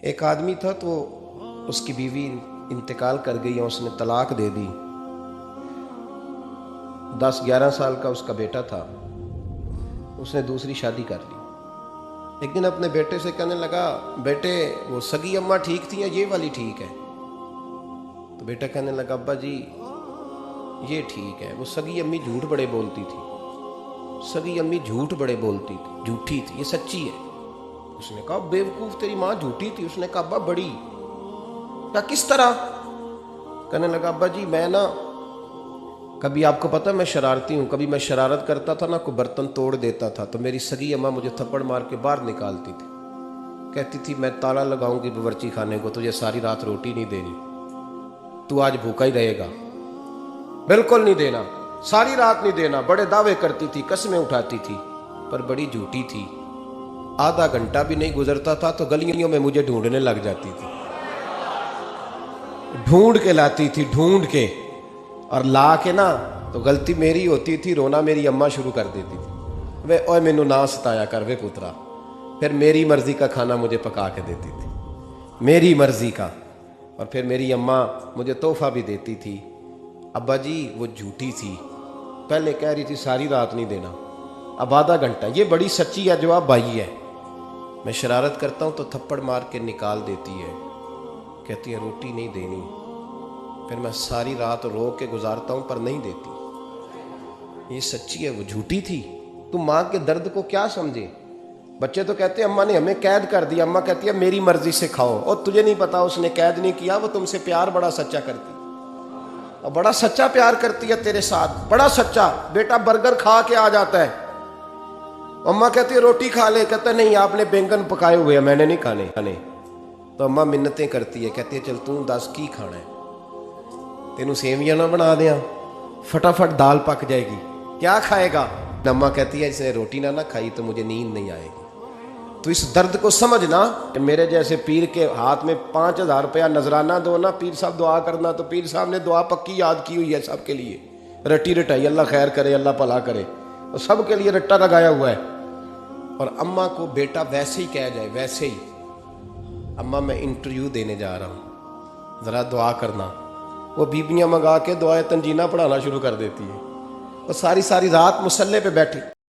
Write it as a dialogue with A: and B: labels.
A: एक आदमी था तो उसकी बीवी इंतकाल कर गई और उसने तलाक दे दी। 10-11 साल का उसका बेटा था, उसने दूसरी शादी कर ली। एक दिन अपने बेटे से कहने लगा, बेटे वो सगी अम्मा ठीक थी या ये वाली ठीक है? तो बेटा कहने लगा, अब्बा जी ये ठीक है, वो सगी अम्मी झूठ बड़े बोलती थी, सगी अम्मी झूठ बड़े बोलती थी, झूठी थी, ये सच्ची है। उसने कहा, बेवकूफ तेरी माँ झूठी थी? उसने कहा, अब्बा बड़ी। क्या, किस तरह? कहने लगा, अब्बा जी मैं ना, कभी आपको पता मैं शरारती हूँ, कभी मैं शरारत करता था ना, कोई बर्तन तोड़ देता था तो मेरी सगी अम्मा मुझे थप्पड़ मार के बाहर निकालती थी, कहती थी मैं ताला लगाऊंगी बावर्ची खाने को, तुझे सारी रात रोटी नहीं देनी, तू आज भूखा ही रहेगा, बिल्कुल नहीं देना, सारी रात नहीं देना। बड़े दावे करती थी, कस्में उठाती थी, पर बड़ी झूठी थी। आधा घंटा भी नहीं गुजरता था तो गलियों में मुझे ढूंढने लग जाती थी, ढूंढ के लाती थी, ढूंढ के, और ला के ना तो गलती मेरी होती थी, रोना मेरी अम्मा शुरू कर देती थी, वे ओए मैनू ना सताया कर वे पुत्रा। फिर मेरी मर्जी का खाना मुझे पका के देती थी, मेरी मर्जी का। और फिर मेरी अम्मा मुझे तोहफा भी देती थी। अब्बा जी वो झूठी थी, पहले कह रही थी सारी रात नहीं देना, अब आधा घंटा। ये बड़ी सच्ची है जवाब भाई है। मैं शरारत करता हूँ तो थप्पड़ मार के निकाल देती है, कहती है रोटी नहीं देनी। फिर मैं सारी रात रो के गुजारता हूँ पर नहीं देती। ये सच्ची है, वो झूठी थी। तुम माँ के दर्द को क्या समझे? बच्चे तो कहते हैं अम्मा ने हमें कैद कर दिया, अम्मा कहती है मेरी मर्जी से खाओ। और तुझे नहीं पता उसने कैद नहीं किया, वो तुमसे प्यार बड़ा सच्चा करती, और बड़ा सच्चा प्यार करती है तेरे साथ, बड़ा सच्चा। बेटा बर्गर खा के आ जाता है, अम्मा कहती है रोटी खा ले, कहता नहीं आपने बैंगन पकाए हुए हैं मैंने नहीं खाने। तो अम्मा मिन्नतें करती है, कहती है चल तू दस की खाना है, तेनू सेवियां ना बना दिया, फटाफट दाल पक जाएगी, क्या खाएगा? अम्मा कहती है इसने रोटी ना खाई तो मुझे नींद नहीं आएगी। तो इस दर्द को समझना। मेरे जैसे पीर के हाथ में 5,000 रुपया नजराना दो ना, पीर साहब दुआ करना, तो पीर साहब ने दुआ पक्की याद की हुई है सबके लिए, रट्टी रटाई, अल्लाह खैर करे, अल्लाह भला करे, और सबके लिए रट्टा लगाया हुआ है। और अम्मा को बेटा वैसे ही कह जाए, वैसे ही, अम्मा मैं इंटरव्यू देने जा रहा हूँ, ज़रा दुआ करना, वो बीबियाँ मंगा के दुआए तंजीना पढ़ाना शुरू कर देती है, और सारी सारी रात मुसल्ले पे बैठी।